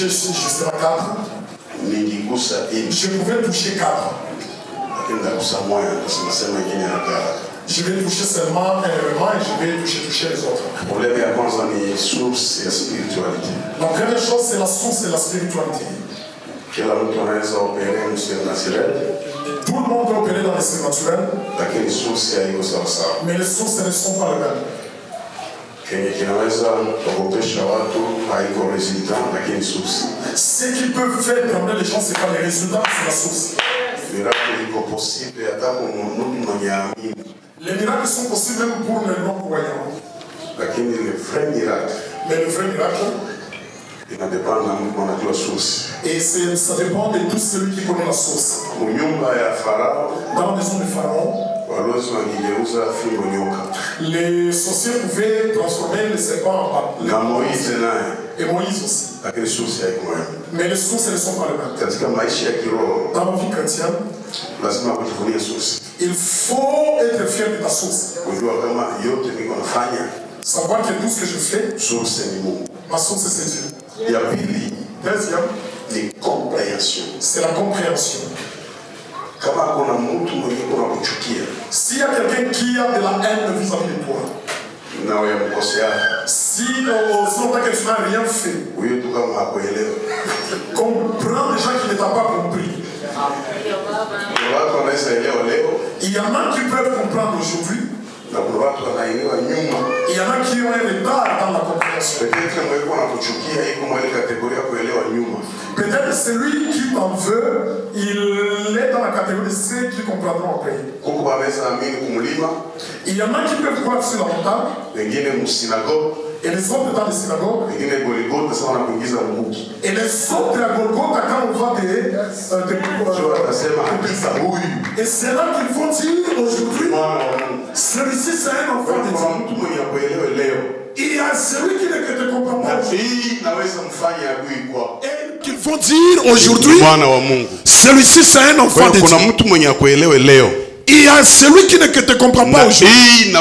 toucher ici justement 4. Je pouvais toucher 4. Je vais toucher seulement un élément et je vais toucher les autres. La première chose, c'est la source et la spiritualité. Tout le monde peut opérer dans les surnaturels, mais les sources ne sont pas les mêmes. Ce qui peut faire trembler les gens, ce n'est pas les résultats, c'est la source. Les miracles sont possibles même pour les non-croyants. Mais le vrai miracle, et ça dépend de tout celui qui connaît la source. Dans la maison de Pharaon, les sorciers pouvaient transformer les serpents en bâton. Et Moïse aussi. Mais les sources ne sont pas les mêmes. Dans la vie chrétienne, il faut être fier de ta source. Savoir que tout ce que je fais, ma source c'est Dieu. Deuxième, c'est la compréhension. S'il y a quelqu'un qui a de la haine vis-à-vis de toi, si longtemps que tu n'as rien fait, comprends déjà qu'il ne t'a pas compris. Il y en a qui peuvent comprendre aujourd'hui. Il y en a qui ont un retard dans la compréhension. Peut-être celui qui t'en veut, il est dans la catégorie de ceux qui comprendront après. Il y en a qui peuvent croire sur la montagne. Et les autres dans les synagogues. Et les autres à Golgotha quand on va et c'est là qu'il faut dire aujourd'hui, celui-ci c'est un enfant de Dieu. Il y a celui qui ne te comprend pas. Et qu'il faut dire aujourd'hui, celui-ci c'est un enfant de Dieu. Il y a celui qui ne te comprend pas aujourd'hui.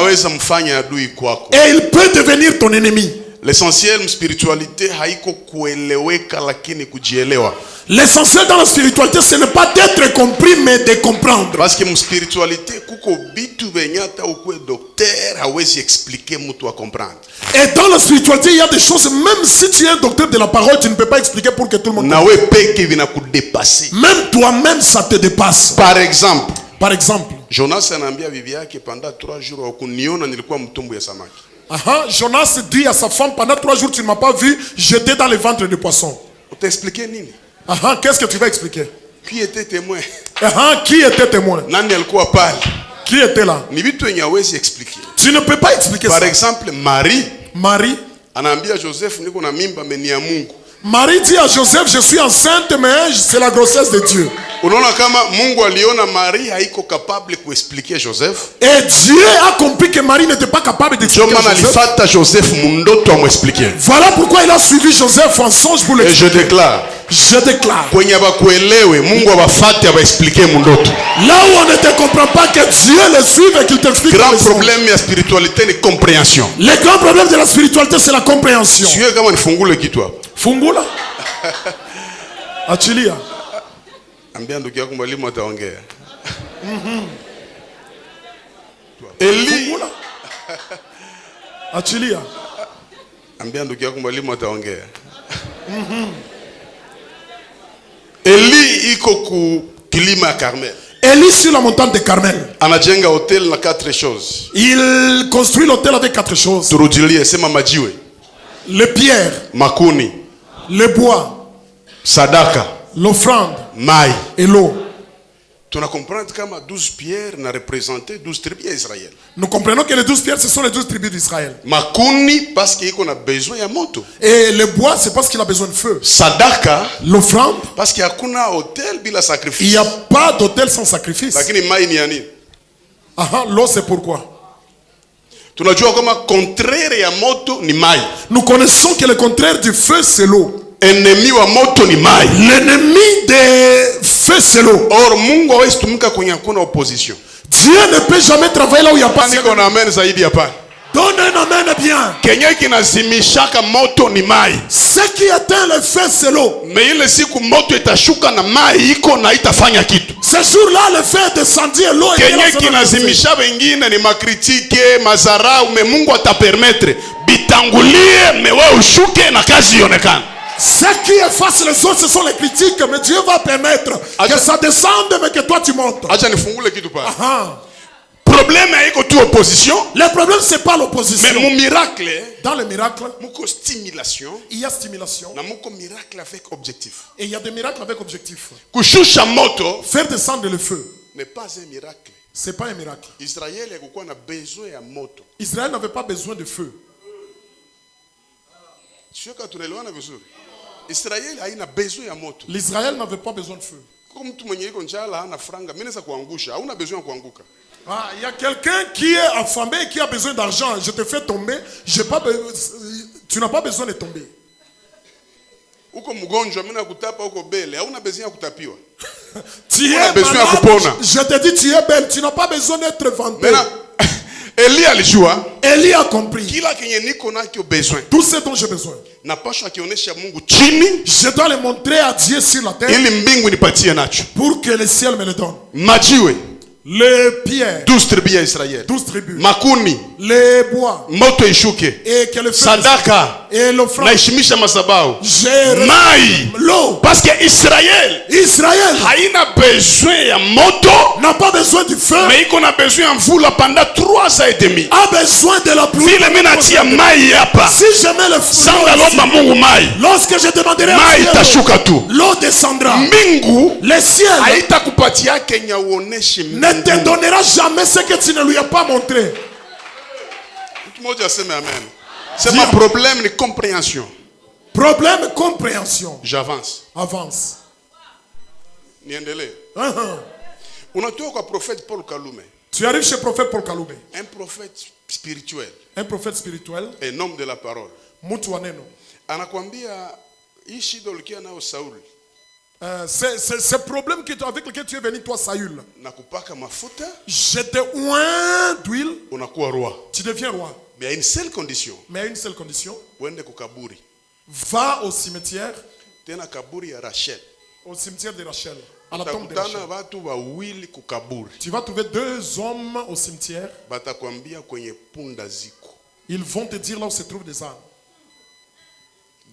Et il peut devenir ton ennemi. L'essentiel spiritualité haiko kueleweka lakini kujielewa. L'essentiel dans la spiritualité, ce n'est pas d'être compris mais de comprendre. Parce que spiritualité kuko bitu benyata ukwe docteur hawezi expliquer mtu à comprendre. Et dans la spiritualité, il y a des choses, même si tu es un docteur de la parole, tu ne peux pas expliquer pour que tout le monde comprenne. Nawe peke vina kudepasser. Même toi-même ça te dépasse. Par exemple, Jonas anaambia bibi yake pendant 3 jours wakuniona nilikuwa mtumbu ya samaki. Jonas dit à sa femme, pendant 3 jours tu ne m'as pas vu, j'étais dans le ventre de poisson. Tu expliqué nini? Qu'est-ce que tu vas expliquer? Qui était témoin? Qui était témoin? Nani alikuwa pale? Qui était là? Ni vitu yenye hawezi expliquer. Tu ne peux pas expliquer ça. Par exemple, Marie anaambia Joseph niko na mimba mais ni ya Mungu. Marie dit à Joseph, je suis enceinte mais c'est la grossesse de Dieu. Unaona kama Mungu aliona Marie haiko capable kuexpliquer Joseph. Et Dieu a compris que Marie n'était pas capable d'expliquer Joseph. Voilà pourquoi il a suivi Joseph en songe pour l'expliquer. Et je déclare. Là où on ne te comprend pas, que Dieu le suive et qu'il t'explique. Grand problème de la spiritualité, c'est la compréhension. Le grand problème de la spiritualité, c'est la compréhension. Fungula. Achilia. Ambia ndugu yako mwalimu ataongea. Eli. Achilia. Ambia ndugu yako mwalimu ataongea. Eli iko ku kilima ya Carmel. Eli sur la montagne de Carmel. Anajenga hotel na 4 choses. Il construit l'hôtel avec 4 choses. Turudilie sema majiwe. Les pierres. Makuni. Le bois. Sadaka. L'offrande. Mai. Et l'eau. Tu vas comprendre que 12 pierres n'a représenté 12 tribus d'Israël. Nous comprenons que les 12 pierres, ce sont les 12 tribus d'Israël. Makuni, parce qu'il a besoin de moto. Et le bois, c'est parce qu'il a besoin de feu. Sadaka. L'offrande. Parce qu'il y a un hôtel bila sacrifice. Il n'y a pas d'hôtel sans sacrifice. L'eau, c'est pourquoi. Nous connaissons que le contraire du feu, c'est l'eau. Ennemi wa moto ni mai. L'ennemi des feux c'est l'eau. Or Mungu hawezi tumika kwenye hakuna opposition. Dieu ne peut jamais travailler là où il n'y a pas. Niko na amen zaidi hapa. Donne un amen bien. Kenye kinazimishaka moto ni mai. Ce qui éteint le feu c'est l'eau. Mais ile siku moto itashuka na mai iko na itafanya kitu. Ce jour-là le feu descendit et l'eau. Kenye kinazimisha wengine ni makritike, mazarau, mais Mungu atapermettre bitangulie mewe ushuke na kazi ionekane. Ce qui efface les autres, ce sont les critiques, mais Dieu va permettre que ça descende, mais que toi tu montes. Acha nifungule kitu pale. Problème haiko tu opposition. Le problème c'est pas l'opposition. Mais mon miracle, dans le miracle, muko stimulation. Il y a stimulation. Na muko miracle avec objectif. Et il y a des miracles avec objectif. Kushusha moto, faire descendre le feu, n'est pas un miracle. C'est pas un miracle. Israël a besoin de moto. Israël n'avait pas besoin de feu. Israël a besoin de moto. L'Israël n'avait pas besoin de feu. Comme tout le monde a franga, mais ça kuangusha, hauna besoin kuanguka. Ah, il y a quelqu'un qui est affamé et qui a besoin d'argent. Je te fais tomber. Tu n'as pas besoin de tomber. Uko mgonjwa mimi nakutapa uko bele, hauna besoin ya kutapiwa. Tu es malade, je te dis tu es belle, tu n'as pas besoin d'être vanté. Eli alijua, Eli a compris. Kila kenye niko nakyo besoin. Tout ce dont j'ai besoin. Napaswa kionyesha Mungu chini. Je dois le montrer à Dieu sur la terre. Ili mbingu nipatie nacho. Pour que le ciel me le donne. Majiwe. Les pierres. 12 tribus à Israël. 12 tribus. Makuni. Les bois. Moto ishuke. Et que le feu. Sadaka. Et l'offrande. Naishimisha masabao. Mai. L'eau. Parce que Israël. Haina besoin ya moto. N'a pas besoin du feu. Mais il a besoin de mvula pendant 3 ans et demi. A besoin de la pluie. Vile mina tia mai yapa. Si je mets le feu. Sanga lomba Mungu mai. Lorsque je demanderai mai itashuka tu. L'eau descendra. Mbingu. Le ciel. Haitakupatia Kenya uoneshe mbingu. Ne te donnera jamais ce que tu ne lui as pas montré. Tout le monde dit amen. C'est mon problème de compréhension. Problème compréhension. J'avance. Avance. Niendele. Unatoka kwa prophète Paul Kalume. Tu arrives chez prophète Paul Kalume. Un prophète spirituel. Un prophète spirituel. Un homme de la parole. Mtu wa neno. Anakuambia hii shida ulikia nao Saul. Ce problème avec lequel tu es venu toi Saül. Nakupaka mafuta. Je te oins d'huile. Unakuwa roi. Tu deviens roi. Mais à une seule condition. Mais à une seule condition. Uende kukaburi. Va au cimetière. Tena kaburi ya Rachel. Au cimetière de Rachel. À la tombe de Rachel. Watu wawili kukaburi. Tu vas trouver 2 hommes au cimetière. Batakwambia kwenye punda ziko. Ils vont te dire là où se trouvent des ânes.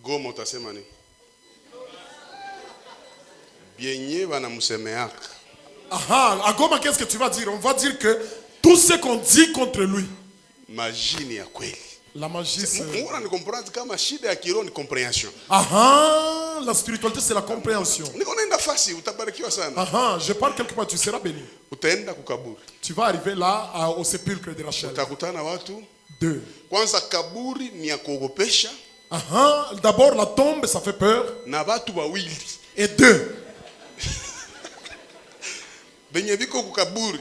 Goma utasema nini? Bienye banamusemeaka. Aha, à Goma qu'est-ce que tu vas dire? On va dire que tout ce qu'on dit contre lui. Magie ni ya kweli. La magie c'est. Mbona ni comprendre kama shida ya kiroho ni compréhension. Aha, la spiritualité c'est la compréhension. Niko naenda fasi utabarikiwa sana. Aha, je parle quelque part tu seras béni. Utaenda kukaburi. Tu vas arriver là au sépulcre de Rachel. Utakutana watu 2. Kwanza kaburi ni ya kuogopesha. Aha, d'abord la tombe ça fait peur. Na watu wawili. Et 2. Benye biko kukaburi.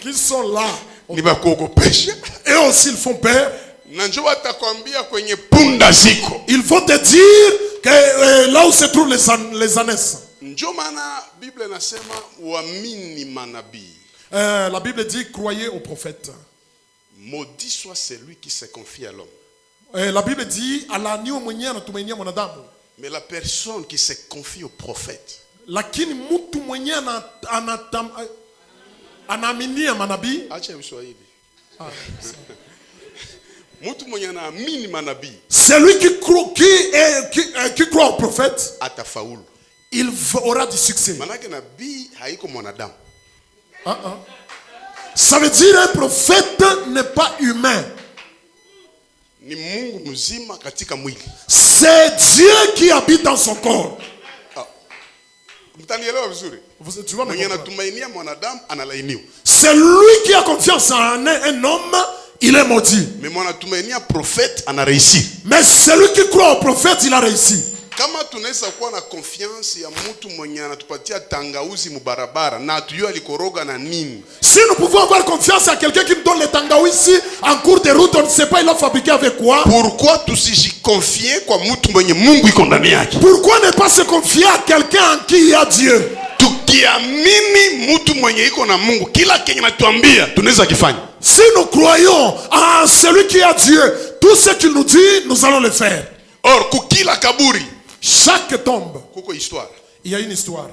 Qui sont là. Ni ba kuogopesha. Et aussi ils font peur. Na njoo watakwambia kwenye punda ziko. Ils vont te dire que là où se trouvent les ânesses. Njoo maana Bible inasema uamini manabii. La Bible dit croyez aux prophètes. Maudit soit celui qui se confie à l'homme. La Bible dit alaaniwe mwenyewe anatumainia mwanadamu. Mais la personne qui se confie au prophète. Lakini mtu mwenyewe anaaminia manabii. Acha Kiswahili. Mtu mwenye anaamini manabii. Celui qui croit au prophète. Atafaulu. Il aura du succès. Manake nabii haiko mwanadamu. Ça veut dire un prophète n'est pas humain. Ni Mungu mzima katika mwili. C'est Dieu qui habite dans son corps. Mtanielewa vizuri. Tu vas me mwenye anatumainia mwanadamu analainiwa. C'est lui qui a confiance en un homme, il est maudit. Mais mwanatumainia prophète ana réussi. Mais celui qui croit au prophète, il a réussi. Kama tunaweza kuwa na confiance ya mtu mwenye anatupatia tangauzi mubarabara na atujua alikoroga na nini. Si nous pouvons avoir confiance à quelqu'un qui nous donne le tangawizi en cours de route, on ne sait pas il a fabriqué avec quoi. Pourquoi tusijiconfier kwa mtu mwenye Mungu iko ndani yake? Pourquoi ne pas se confier à quelqu'un en qui il y a Dieu? tukiamini mtu mwenye iko na Mungu, kila kenye natuambia tunaweza kifanya. Si nous croyons en celui qui a Dieu, tout ce qu'il nous dit, nous allons le faire. Or kukila kaburi, chaque tombe, kuko histoire. Il y a une histoire.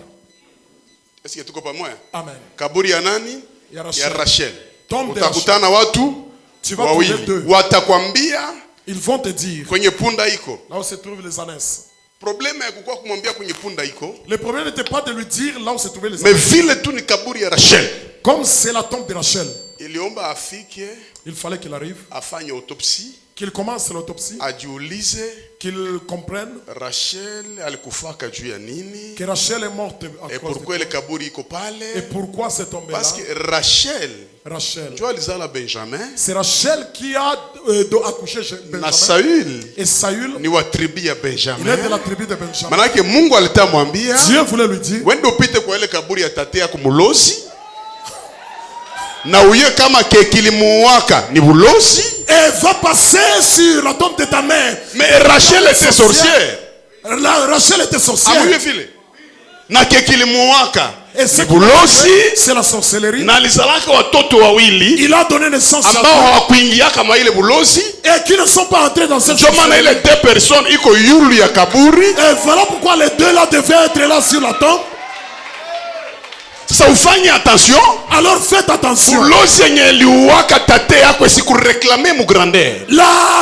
Est-ce que tuko pamoja? Amen. Kaburi ya nani? Ya Rachel. Ya Rachel. Tombe de Rachel. Utakutana watu tu vas trouver deux. Watakwambia, ils vont te dire kwenye punda iko. Là où se trouvent les ânesses. Problème ya kukua kumwambia kwenye punda iko. Le problème n'était pas de lui dire là où se trouvaient les ânesses. Mais vile tu ni kaburi ya Rachel. Comme c'est la tombe de Rachel. Iliomba afike. Il fallait qu'il arrive. Afanye autopsie. Qu'il commence l'autopsie. Ajiulize. Qu'il comprenne. Rachel alikufaka juu ya nini? Que Rachel est morte à et cause pourquoi le kaburi iko pale? Et pourquoi c'est tombé là? Parce que Rachel. Tu alizala Benjamin. C'est Rachel qui a accouché Benjamin. Na Saül. Et Saül. Ni wa tribu ya Benjamin. Il est de la tribu de Benjamin. Manake Mungu alitamwambia. Dieu voulait lui dire. Wende upite kwa ile kaburi ya tate yako mulozi. Na uye kama kekilimuwaka ni bulozi. Et va passer sur la tombe de ta mère. Mais Rachel était sorcière. Rachel était sorcière. Amuye vile. Na kekilimuwaka ni bulozi. C'est la sorcellerie. Na alizalaka watoto wawili. Il a donné naissance à ambao hawakuingia kama ile bulozi. Et qui ne sont pas entrés dans cette sorcellerie. Jomana ile deux personnes iko yulu ya kaburi. Et voilà pourquoi les deux là devaient être là sur la tombe. Ça vous fait attention. Alors faites attention. La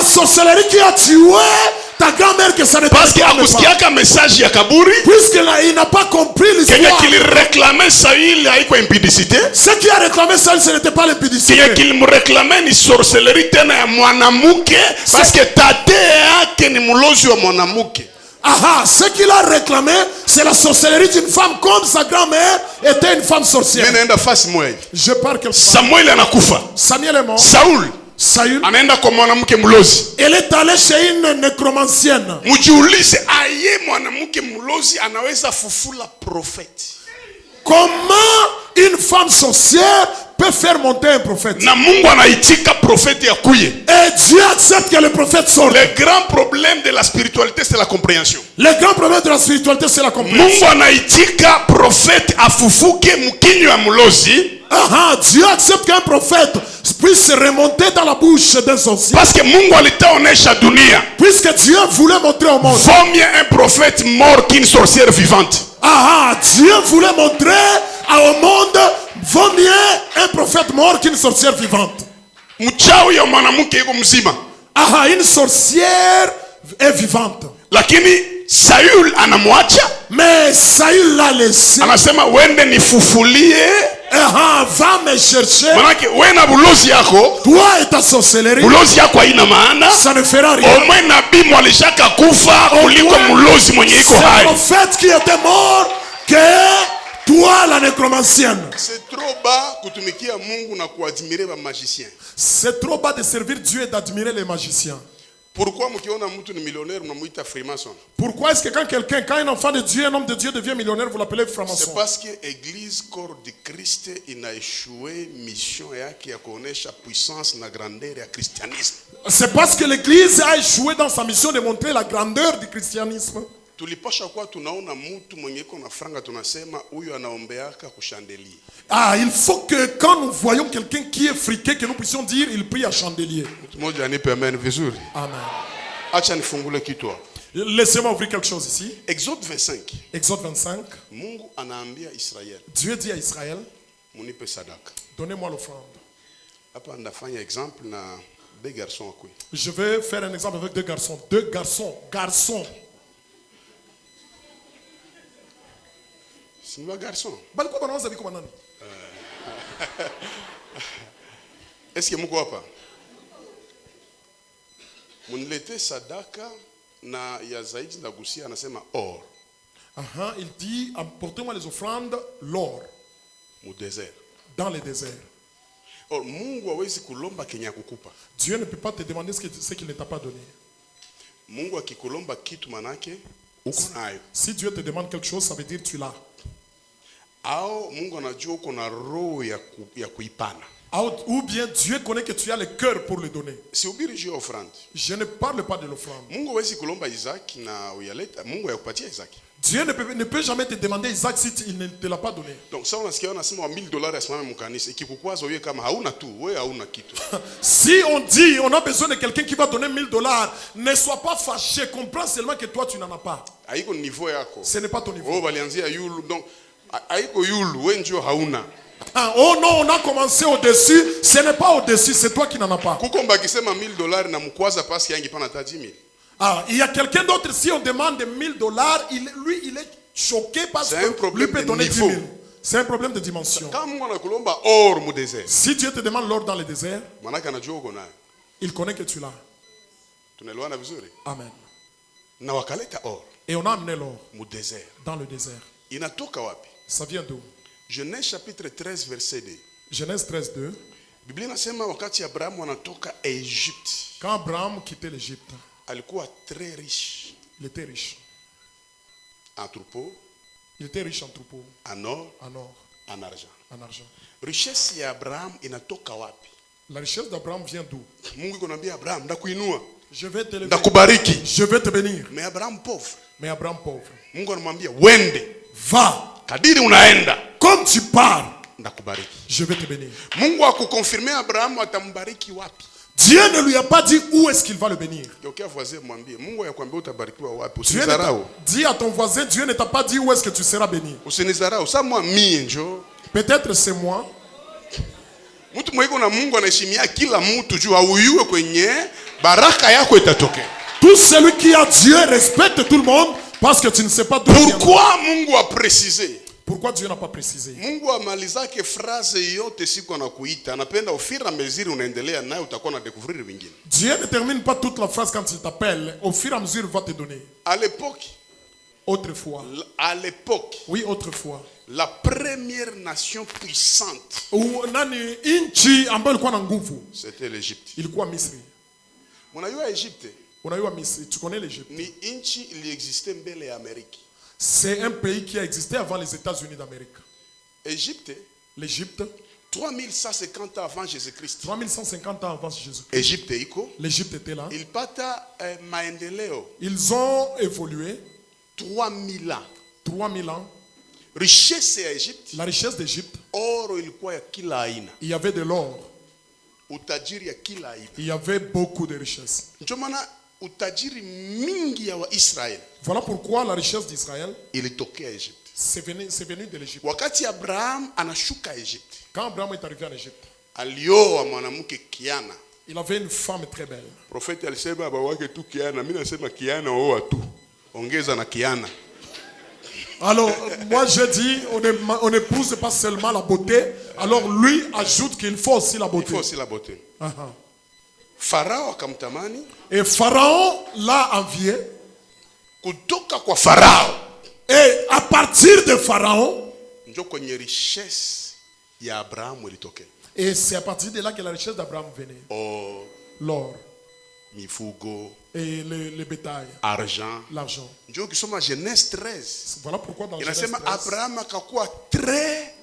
sorcellerie qui a tué ta grand-mère que ça ne parce qu'il a un message ya kaburi. Puisqu'il n'a pas compris l'histoire. Qu'il réclamait Saül haiko impudicité. Ce qui a réclamé Saül, ce n'était pas l'impudicité. Qu'il me réclamait une sorcellerie tena ya mwanamuke parce que tate yake ni mulozi wa mwanamuke. Aha, ce qu'il a réclamé, c'est la sorcellerie d'une femme comme sa grand-mère était une femme sorcière. Je parle quelque part. Samuel anakufa. Samuel est mort. Saül anaenda kwa mwanamke mlozi. Elle est allée chez une nécromancienne. Mujiulize aye mwanamke mlozi anaweza fufula prophète. Comment une femme sorcière peut faire monter un prophète? Na Mungu anaitika prophète ya kuye. Et Dieu accepte que le prophète sorte. Le grand problème de la spiritualité c'est la compréhension. Le grand problème de la spiritualité c'est la compréhension. Mungu anaitika prophète afufuke mkinyo ya mlozi. Aha, Dieu accepte qu'un prophète puisse remonter dans la bouche d'un sorcier. Parce que Mungu alitaonesha dunia. Puisque Dieu voulait montrer au monde. Vaut mieux un prophète mort qu'une sorcière vivante. Ah, Dieu voulait montrer au monde, vaut mieux un prophète mort qu'une sorcière vivante. Mchawi ya mwanamke yuko mzima. Ah, une sorcière est vivante. Lakini Saül anamwacha. Mais Saül l'a laissé. Anasema wende nifufulie. Ah, va me chercher. Manake wewe na bulozi yako. Toi et ta sorcellerie. Bulozi yako haina maana. Ça ne fera rien. Au moins nabii mwalishaka kufa kuliko mlozi mwenye iko hai. C'est le prophète qui était mort que toi la nécromancienne. C'est trop bas kutumikia Mungu na kuadmirer ba magicien. C'est trop bas de servir Dieu et d'admirer les magiciens. Pourquoi mkiona mtu ni millionnaire mnamuita Freemason? Pourquoi est-ce que quand un enfant de Dieu, un homme de Dieu devient millionnaire, vous l'appelez Freemason? C'est parce que l'église corps de Christ ina échoué mission yake ya kuonesha puissance na grandeur ya christianisme. C'est parce que l'église a échoué dans sa mission de montrer la grandeur du christianisme. Tulipasha kwa tunaona mtu mwenye iko na franga tunasema huyu anaombeaka kushandelier. Ah, il faut que quand nous voyons quelqu'un qui est friqué, que nous puissions dire il prie à chandelier. Mmoja anipe amen vizuri. Amen. Acha nifungule kitwa. Laissez-moi ouvrir quelque chose ici. Exode 25. Exode 25. Mungu anaambia Israël. Dieu dit à Israël, munipe sadaka. Donnez-moi l'offrande. Hapa ndafanya exemple na deux garçons akui. Je vais faire un exemple avec deux garçons. Deux garçons. Garçons. C'est un garçon. Est-ce que mko hapa? Munilete sadaka na ya zaidi na gusia anasema or. Aha, il dit apportez-moi les offrandes l'or. Mu désert. Dans le désert. Or Mungu hawezi kulomba kenya kukupa. Dieu ne peut pas te demander ce qu'il ne t'a pas donné. Mungu akikulomba kitu manake uko nayo. Si Dieu te demande quelque chose, ça veut dire tu l'as. Au Mungu anajua uko na roho ya kuipana. Ou bien Dieu connaît que tu as le cœur pour le donner. Si ubiri juu offrande. Je ne parle pas de l'offrande. Mungu hawezi kulomba Isaac na uyaleta. Mungu yakupatia Isaac. Dieu ne peut jamais te demander Isaac si il ne te l'a pas donné. Donc ça unasikia wanasema $1000 asimame mkanisa ikikukwaza wewe kama hauna tu wewe hauna kitu. Si on dit on a besoin de quelqu'un qui va donner $1000, ne sois pas fâché, comprends seulement que toi tu n'en as pas. Haiko niveau yako. Ce n'est pas ton niveau. Oh balianzia yulu donc haiko yulu wewe ndio hauna. Ah, oh non, on a commencé au-dessus, ce n'est pas au-dessus, c'est toi qui n'en as pas. Kuko mbakisema $1000 na mkwaza parce qu'il y a pas na 10,000. Ah, il y a quelqu'un d'autre, si on demande $1000, lui, il est choqué parce que lui peut donner 10 000. C'est un problème de dimension. Si Dieu te demande l'or dans le désert, il connaît que tu l'as. Amen. Et on a amené l'or dans le désert. Ça vient d'où? Genèse chapitre 13, verset 2. Genèse 13, 2. Biblia inasema wakati Abraham wanatoka Egypte. Quand Abraham quittait l'Égypte, alikuwa très riche. Il était riche. En troupeau. Il était riche en troupeau. En or. En or. En argent. En argent. Richesse ya Abraham inatoka wapi? La richesse d'Abraham vient d'où? Mungu konambia Abraham ndakuinua. Je vais te lever. Ndakubariki. Je vais te bénir. Mais Abraham pauvre. Mais Abraham pauvre. Mungu anamwambia wende. Va. Kadiri unaenda. Comme tu pars. Ndakubariki. Je vais te bénir. Mungu akukonfirmer Abraham atambariki wapi? Dieu ne lui a pas dit où est-ce qu'il va le bénir. Dis à ton voisin, Dieu ne t'a pas dit où est-ce que tu seras béni. Peut-être c'est moi. Tout celui qui a Dieu respecte tout le monde parce que tu ne sais pas d'où. Pourquoi Mungu a précisé? Pourquoi Dieu n'a pas précisé? Mungu amalizake phrase yote siku anakuita. Anapenda ufira meziri unaendelea naye utakuwa na découvrir vingine. Dieu ne termine pas toute la phrase quand il t'appelle. Au fur et à mesure, il va te donner. À l'époque. Autrefois. À l'époque. Oui, autrefois. La première nation puissante. C'était l'Égypte. Ilikuwa Misri. Unajua Egypte? Unajua Misri. Tu connais l'Égypte? Ni nchi iliexiste mbele ya Amerika. C'est un pays qui a existé avant les États-Unis d'Amérique. L'Égypte. 3150 ans avant Jésus-Christ. 3150 ans avant Jésus-Christ. L'Égypte était là. Ils ont évolué. 3000 ans. 3000 ans. Richesse ya Egypte. La richesse d'Égypte. Oro ilikuwa ya kila aina. Il y avait de l'or. Utajiri ya kila aina. Il y avait beaucoup de richesses. Ndio maana utajiri mingi ya Waisraeli. Voilà pourquoi la richesse d'Israël ilitokea Egypte. C'est venu de l'Égypte. Wakati Abraham anashuka Egypte. Quand Abraham est arrivé en Égypte, alioa mwanamke Kiana. Il avait une femme très belle. Prophète alisema baba wake tu Kiana, mimi nasema Kiana oa tu. Ongeza na Kiana. Alors, moi je dis, on n'épouse pas seulement la beauté, alors lui ajoute qu'il faut aussi la beauté. Il faut aussi la beauté. Pharaon akamtamani. Et Pharaon l'a envié. Kutoka kwa Pharaon. Et à partir de Pharaon, ndio kwenye richesse ya Abraham ilitokea. Et c'est à partir de là que la richesse d'Abraham venait. Or, l'or, mifugo, et le bétail, argent, l'argent. Ndio kisoma Genèse 13. Voilà pourquoi dans Genèse 13, Abraham akakuwa très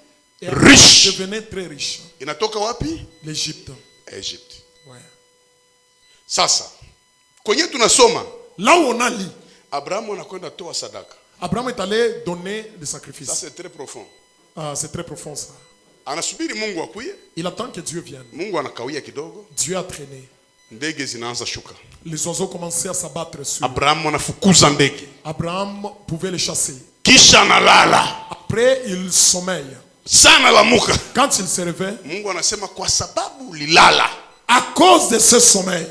riche. Il devenait très riche. Inatoka wapi? L'Égypte. Égypte. Ouais. Sasa, kwenye tunasoma, là où on a lu, Abraham anakwenda toa sadaka. Abraham est allé donner des sacrifices. Ça c'est très profond. Ah, c'est très profond ça. Anasubiri Mungu akuye. Il attend que Dieu vienne. Mungu anakawia kidogo. Dieu a traîné. Ndege zinaanza shuka. Les oiseaux commençaient à s'abattre sur. Abraham anafukuza ndege. Abraham pouvait les chasser. Kisha analala. Après il sommeille. Sana lamuka. Quand il se réveille, Mungu anasema kwa sababu lilala. À cause de ce sommeil,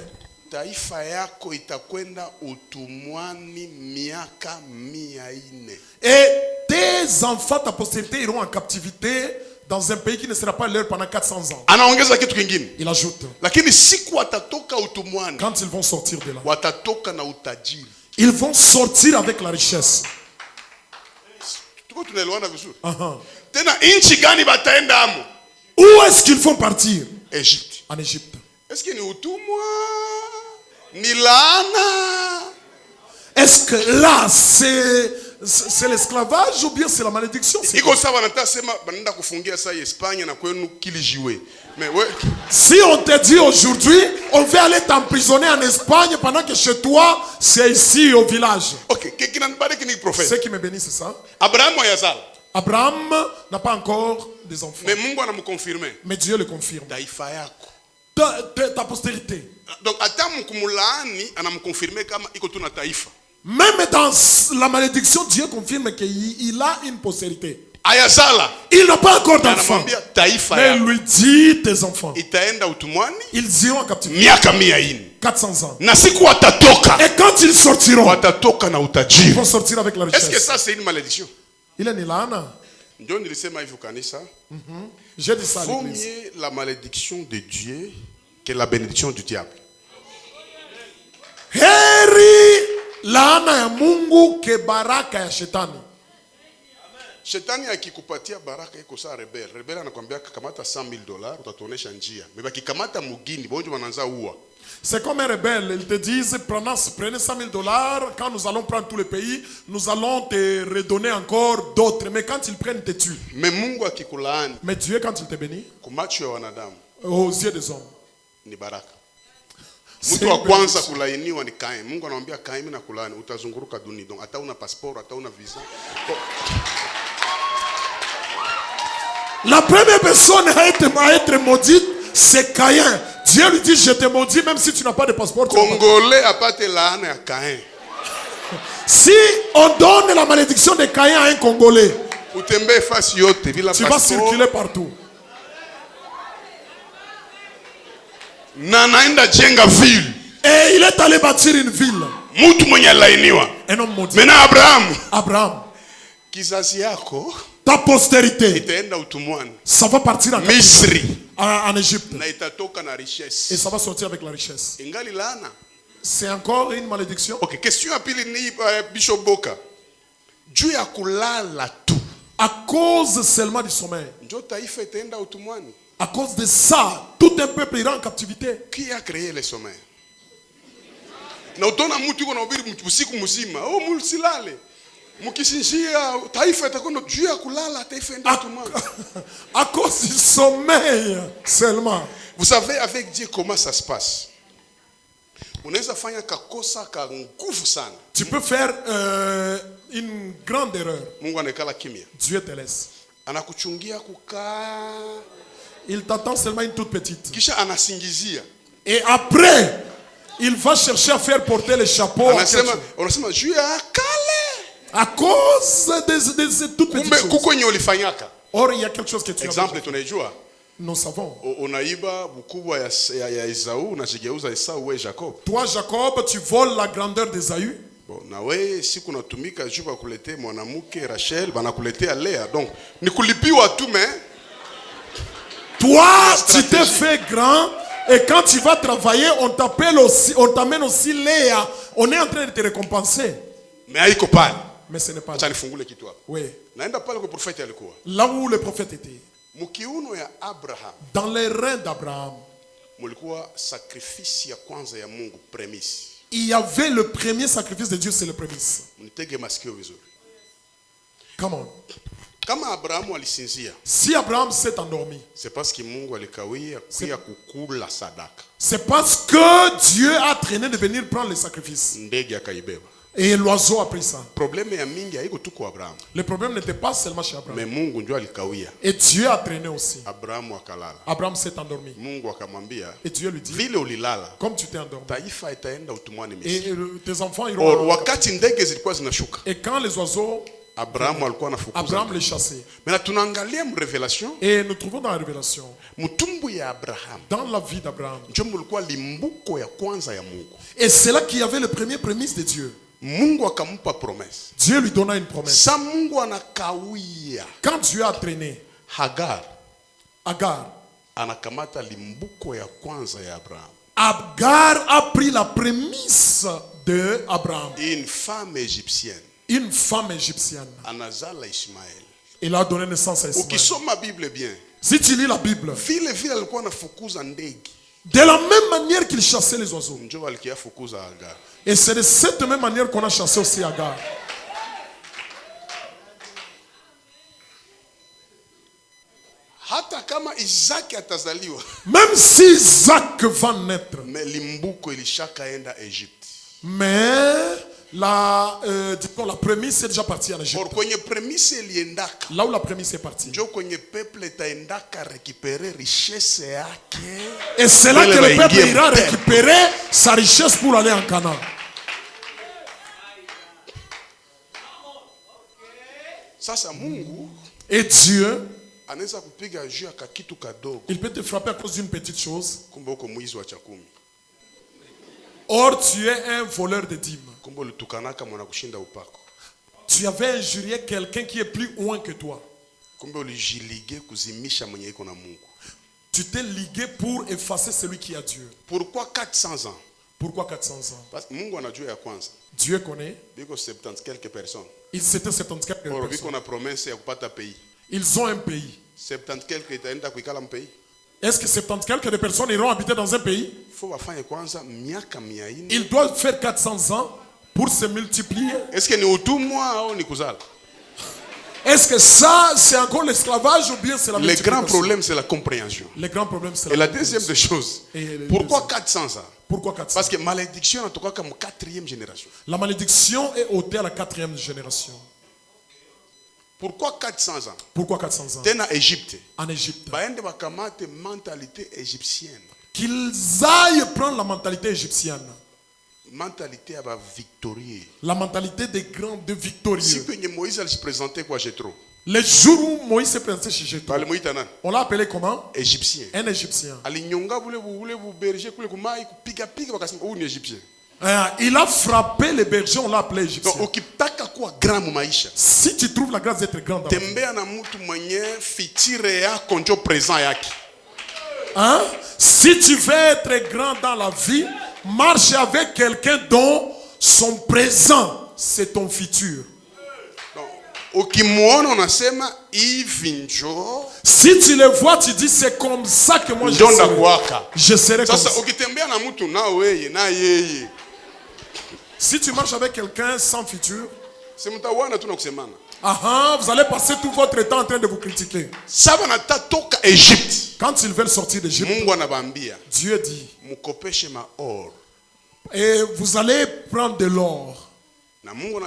taifa yako itakwenda utumwani miaka 400. Et tes enfants, ta postérité iront en captivité dans un pays qui ne sera pas leur pendant 400 ans. Anaongeza kitu kingine. Il ajoute. Lakini siku watatoka utumwani. Quand ils vont sortir de là, watatoka na utajiri. Ils vont sortir avec la richesse. Tuko tunaelewana vizuri? Tena inchi gani bataenda amo? Où est-ce qu'ils vont partir? Égypte. En Égypte. Est-ce que ni utumwa? Ni laana? Est-ce que là c'est c'est l'esclavage ou bien c'est la malédiction? Si on te dit aujourd'hui, on va aller t'emprisonner en Espagne pendant que chez toi, c'est ici au village. Ce qui me bénit, c'est ça. Abraham n'a pas encore des enfants. Mais Dieu le confirme. Ta postérité. Donc, même dans la malédiction, Dieu confirme qu'il a une postérité. Il n'a pas encore d'enfants. Mais il lui dit tes enfants. Ils iront en captivité. 400 ans. Et quand ils sortiront, ils vont sortir avec la richesse. Est-ce que ça c'est une malédiction? Il est nilana. J'ai dit ça à vaut l'église. mieux la malédiction de Dieu que la bénédiction du diable. Heri laana ya Mungu ke baraka ya shetani. Shetani akikupatia baraka iko saa rebel. Rebel anakuambia kamata $100,000 utatuonesha njia. Mais kikamata mugini bonjo wanaanza uwa. C'est comme un rebelle, ils te disent prenez $100,000, quand nous allons prendre tout le pays, nous allons te redonner encore d'autres. Mais quand ils prennent, ils te tuent. Mais Mungu akikulaani, mais Dieu quand il te bénit, kumacho ya wanadamu, aux yeux des hommes, ni baraka. Mtu wa kwanza kulainiwa ni Kain. Mungu anamwambia Kain, mimi nakulaani, utazunguruka dunia. Donc hata una passeport, hata una visa. La première personne à être maudite, c'est Caïn. Dieu lui dit, je te maudis même si tu n'as pas de passeport. Congolais a pas te laana ya Caïn. Si on donne la malédiction de Caïn à un Congolais, tu vas circuler partout. Et il est allé bâtir une ville. Un homme maudit. Maintenant Abraham. Kizazi yako, ta postérité, ça va partir en Égypte. Et ça va sortir avec la richesse. C'est encore une malédiction. Ok, question à pili ni Bishop Boka. Dieu a kulala tu. À cause seulement du sommeil. À cause de ça, tout un peuple ira en captivité. Qui a créé le sommeil? Na utona mtu yuko na ubiri usiku mzima. Oh, mulsilale. Mukishinjia taifa itakwenda juu ya kulala taifa enda utumwani. À cause du sommeil seulement. Vous savez avec Dieu comment ça se passe? Unaweza fanya kakosa ka nguvu sana. Tu peux faire une grande erreur. Mungu anekala kimya. Dieu te laisse. Anakuchungia kukaa. Il t'attend seulement une toute petite. Kisha anasingizia. Et après, il va chercher à faire porter le chapeau. Anasema juu ya kale. À cause de toutes petites choses. Kuko yenye ulifanyaka. Or il y a quelque chose que tu as. Exemple tunajua. Nous savons. Unaiba bukubwa ya Esau unashigeuza Esau we Jacob. Toi Jacob, tu voles la grandeur d'Esaü. Bon, na wewe siku unatumika juu bakuletea mwanamke Rachel, banakuletea Lea. Donc ni kulipiwa tu mais toi tu t'es fait grand et quand tu vas travailler, on t'appelle aussi, on t'amène aussi Léa. On est en train de te récompenser. Mais haiko pale. Mais ce n'est pas. Acha nifungule kitu hapo. Oui. Naenda pale kwa prophète alikuwa. Là où le prophète était. Mukiuno ya Abraham. Dans les reins d'Abraham. Mulikuwa sacrifice ya kwanza ya Mungu, prémisse. Il y avait le premier sacrifice de Dieu, c'est le prémisse. Mnitege masikio vizuri. Come on. Kama Abraham alisinzia. Si Abraham s'est endormi. C'est parce que Mungu alikawia kuya kukula sadaka. C'est parce que Dieu a traîné de venir prendre les sacrifices. Ndege akaibeba. Et l'oiseau a pris ça. Problème ya mingi haiko tu kwa Abraham. Le problème n'était pas seulement chez Abraham. Mais Mungu ndio alikawia. Et Dieu a traîné aussi. Abraham akalala. Abraham s'est endormi. Mungu akamwambia. Et Dieu lui dit. Vile ulilala. Comme tu t'es endormi. Taifa itaenda utumwani Misri. Et tes enfants iront. Or wakati ndege zilikuwa zinashuka. Et quand les oiseaux. Abraham alikuwa anafukuza. Abraham les chassait. Mais tunaangalia mu révélation. Et nous trouvons dans la révélation. Mutumbu ya Abraham. Dans la vie d'Abraham. Ndio mulikuwa limbuko ya kwanza ya Mungu. Et c'est là qu'il y avait le premier prémisse de Dieu. Mungu akampa promesse. Dieu lui donna une promesse. Sa Mungu anakawia. Quand Dieu a traîné. Hagar. Agar. Anakamata limbuko ya kwanza ya Abraham. Agar a pris la prémisse de Abraham. Une femme égyptienne. Une femme égyptienne. Anazala Ishmael. Il a donné naissance à Ismaël. Ukisoma Bible bien. Si tu lis la Bible. Vile alikuwa anafukuza ndege. De la même manière qu'il chassait les oiseaux. Ndio alikia fukuza Hagar. Et c'est de cette même manière qu'on a chassé aussi Agar. hata kama Isaac atazaliwa, même si Isaac va naître, mais limbuko ilishakaenda Egypte. Mais la prémisse est déjà partie en Égypte. Là où la prémisse est partie. Et c'est là que le peuple ira récupérer sa richesse pour aller en Canaan. Et Dieu, il peut te frapper à cause d'une petite chose. Or, tu es un voleur de dîmes. Tu avais injurié quelqu'un qui est plus loin que toi. Tu t'es ligué pour effacer celui qui a Dieu. Pourquoi 400 ans? Pourquoi 400 ans? Parce que Dieu connaît. Quelques personnes. Ils étaient 70 quelques personnes. Ils ont un pays. Est-ce que 70 quelques personnes iront habiter dans un pays? Ils doivent faire 400 ans pour se multiplier. Est-ce que ça, c'est encore l'esclavage ou bien c'est la multiplication? Le grand problème, c'est la compréhension. Le grand problème, c'est et la deuxième des choses, pourquoi 400 ans? Pourquoi 400? Parce que malédiction, en tout cas, comme 4e génération. La malédiction est ôtée à la 4e génération. Pourquoi 400 ans? Pourquoi 400 ans? En Égypte. En Égypte. Mentalité égyptienne. Qu'ils aillent prendre la mentalité égyptienne. Mentalité victorieux. La mentalité des grands, de victorieux. Si Moïse se présentait quoi, Jétro? Le jour où Moïse s'est présenté chez Jétro, on l'a appelé comment? Égyptien. Un Égyptien. Il a frappé les bergers, on l'a appelé Égyptien. Si tu trouves la grâce d'être grand dans la vie, hein? Si tu veux être grand dans la vie, marche avec quelqu'un dont son présent c'est ton futur. Si tu le vois, tu dis c'est comme ça que moi je serai. Je serai comme ça. Si tu marches avec quelqu'un sans futur, vous allez passer tout votre temps en train de vous critiquer. Quand ils veulent sortir d'Égypte, Dieu dit, et vous allez prendre de l'or. Vous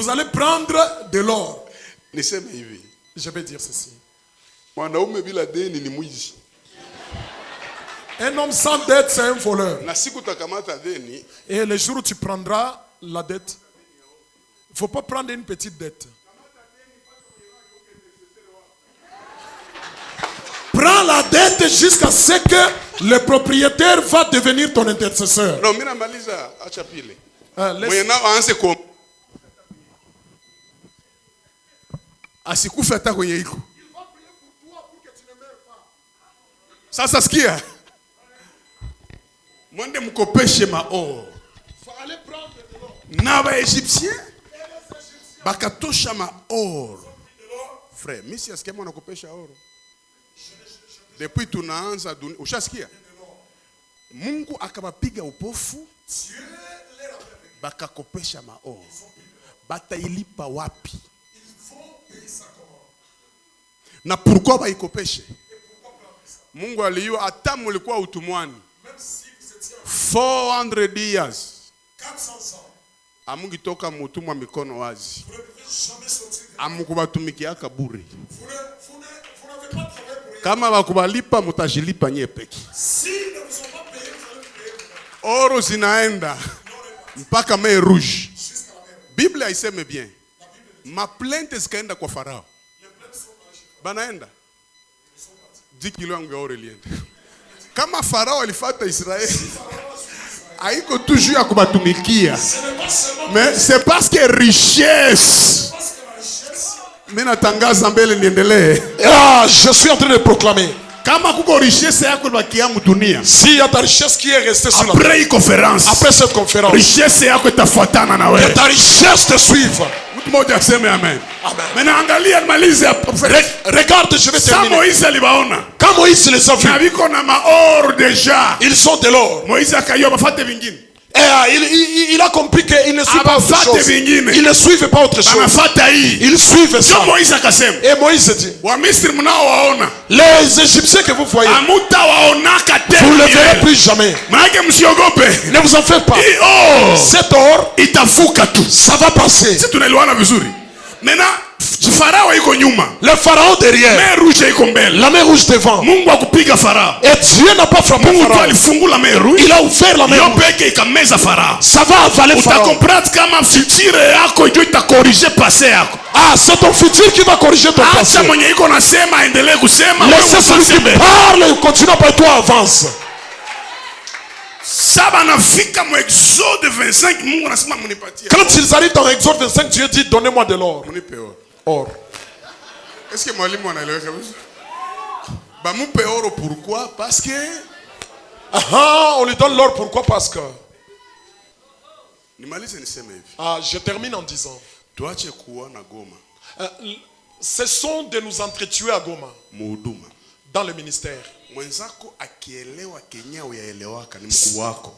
allez prendre de l'or. Je vais dire ceci. Un homme sans dette, c'est un voleur. Et le jour où tu prendras la dette, il ne faut pas prendre une petite dette. Prends la dette jusqu'à ce que le propriétaire va devenir ton intercesseur. Sasa sikia. Mwende mkopeshe maor. Na ba Egyptien bakatosha maor. Frère, mimi siasikia mwana kopesha oro. Depuis tunaanza dunia, ushasikia? Mungu akabapiga upofu. Bakakopesha maor. Batailipa wapi? Na pourquoi baikopeshe? Mungu aliyua hata mulikuwa utumwani 400 years. 400 ans. Amungitoka mutumwa mikono wazi. Amukubatumikiaka bure. Kama bakubalipa mutajilipa nye peke. Oro zinaenda mpaka mer rouge. Biblia iseme bien. Ma plainte zikaenda kwa Farao. Banaenda 10 kilo ya oro ilienda. Kama Farao alifuata Israeli, haiko toujours ya kubatumikia. Mais c'est parce que richesse. Mimi natangaza mbele niendelee. Je suis en train de proclamer. Kama kuko richesse yako bakia mudunia. Si y a ta richesse qui est restée sur la après conférence. Après cette conférence. Richesse yako itafuatana na wewe. Que ta richesse te suive. Mmoja aseme amen. Mais angalia malize regarde, je vais terminer. Moïse alibaona. Quand Moïse les a vus, na biko na maor déjà. Ils sont de l'or. Moïse akayoba fate vingine. Et il a compris qu'il ne suit pas autre chose. Il ne suivait pas autre chose. Il suivait ça. Et Moïse dit, les Égyptiens que vous voyez, vous ne le verrez plus jamais. Ne vous en faites pas. Cet or, ça va passer. Maintenant, le pharaon derrière, la mer rouge devant. Et Dieu n'a pas frappé le pharaon. Il a ouvert la mer rouge. Ça va avaler le pharaon. Ah, c'est ton futur qui va corriger ton passé. Laissez celui qui parle et continue par toi, avance. Quand ils arrivent dans Exode 25, Dieu dit, donnez-moi de l'or. Or. Est-ce que mwalimu anaelewa kabisa? Bamupe oro pourquoi? Parce que on lui donne l'or pourquoi? Parce que nimalize niseme hivi. Je termine en disant, tuache kuona Goma. Cessons de nous entretuer à Goma. Muhuduma. Dans le ministère. Mwenzako akielewa Kenya uyaelewaka ni mkuu wako.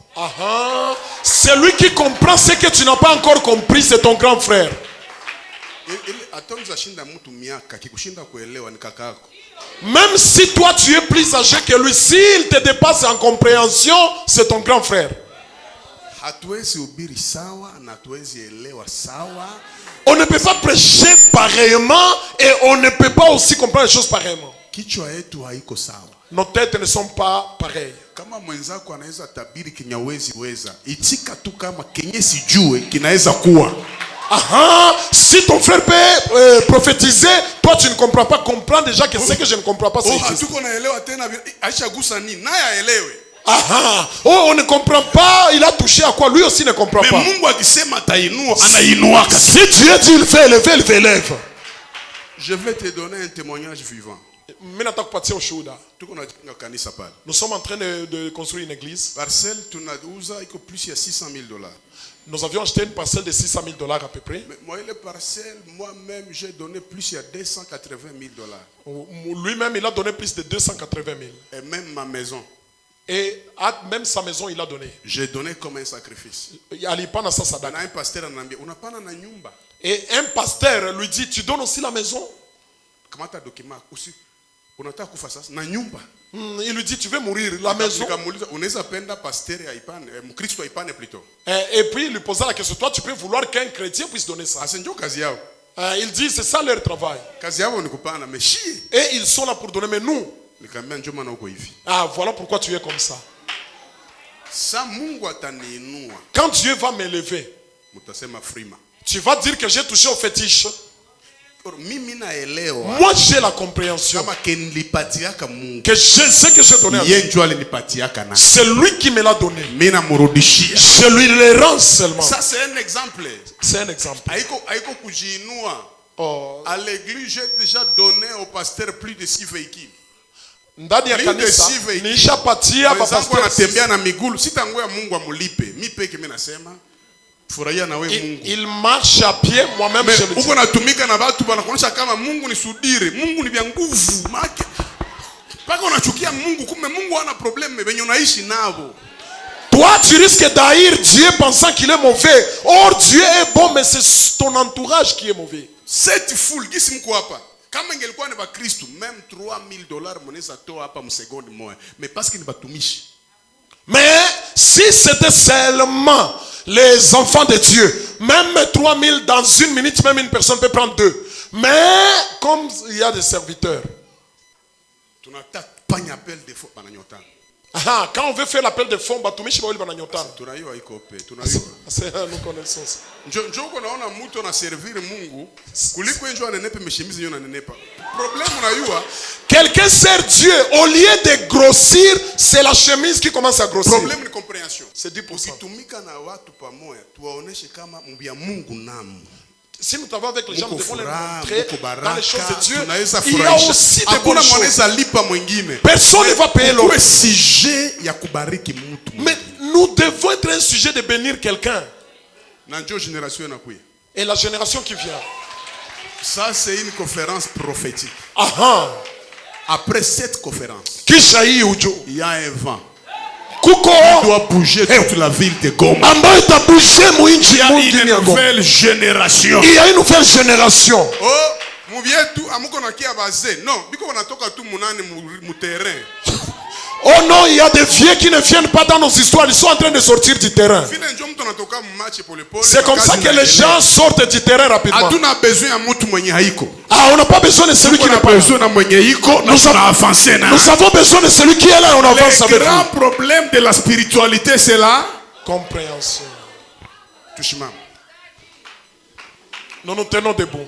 Celui qui comprend ce que tu n'as pas encore compris, c'est ton grand frère. Même si toi tu es plus âgé que lui, s'il te dépasse en compréhension, c'est ton grand frère. On ne peut pas prêcher pareillement et on ne peut pas aussi comprendre les choses pareillement. Nos têtes ne sont pas pareilles. Kama mwenzako anaweza tabiri kinyawezi weza, itika tu kama kenye sijue kinaweza kuwa. Si ton frère peut prophétiser, toi tu ne comprends pas, comprends déjà que ce que je ne comprends pas, c'est on ne comprend pas, il a touché à quoi, lui aussi ne comprend pas. Si Dieu dit il fait élever, il fait élever. Je vais te donner un témoignage vivant. Nous sommes en train de construire une église. Parcelle tunauza iko plus de $600,000. Nous avions acheté une parcelle de $600,000 à peu près. Mais moi, les parcelles, moi-même, j'ai donné plus de $280,000. Lui-même, il a donné plus de 280,000. Et même ma maison. Et même sa maison, il a donné. J'ai donné comme un sacrifice. Et un pasteur et un pasteur lui dit, tu donnes aussi la maison? Comment tu as document aussi? Il lui dit, tu veux mourir, la maison. Et puis il lui posa la question, toi tu peux vouloir qu'un chrétien puisse donner ça? Il dit, c'est ça leur travail. Et ils sont là pour donner, mais nous, voilà pourquoi tu es comme ça. Quand Dieu va m'élever, tu vas dire que j'ai touché au fétiche. Moi j'ai la compréhension que ce que j'ai donné à Dieu, c'est lui qui me l'a donné. Je lui le rends seulement. Ça c'est un exemple. C'est un exemple. À l'église j'ai déjà donné au pasteur plus de 6 véhicules. Ndani ya kanisa nishapatia pastor anatembea na miguu sitangoya Mungu amulipe mi peke mimi nasema furahia na wewe Mungu. Il marche à pied, moi-même je le dis. Uko natumika na watu banakuonyesha kama Mungu ni sudire, Mungu ni vya nguvu. Make paka unachukia Mungu kumbe Mungu hana problème benye unaishi nao. Toi tu risques d'haïr Dieu pensant qu'il est mauvais. Or Dieu est bon mais c'est ton entourage qui est mauvais. Cette foule gisi mko hapa. Kama ingelikuwa ni ba Kristo même $3,000 mnaweza toa hapa msekondi moja. Mais parce que ni batumishi. Mais si c'était seulement les enfants de Dieu, même 3,000 dans une minute, même une personne peut prendre 2. Mais comme il y a des serviteurs, quand on veut faire l'appel de fonds, nous connaissons ça. Quelqu'un sert Dieu, au lieu de grossir, c'est la chemise qui commence à grossir. Problème de compréhension. C'est 10%. Si nous travaillons avec les gens, nous devons les montrer dans les choses de Dieu. Il y a aussi des bonnes choses. Personne ne va payer l'autre. Mais nous devons être un sujet de bénir quelqu'un. Et la génération qui vient. Ça, c'est une conférence prophétique. Après cette conférence, il y a un vent. doit bouger toute la ville de Goma. Il y a une nouvelle génération. Il y a une nouvelle génération. Oh non, il y a des vieux qui ne viennent pas dans nos histoires. Ils sont en train de sortir du terrain. C'est comme ça que les gens sortent du terrain rapidement. Ah, on n'a pas besoin de celui qui n'est pas là. Nous avons besoin de celui qui est là et on avance avec lui. Le grand problème de la spiritualité, c'est la compréhension. Nous nous tenons debout.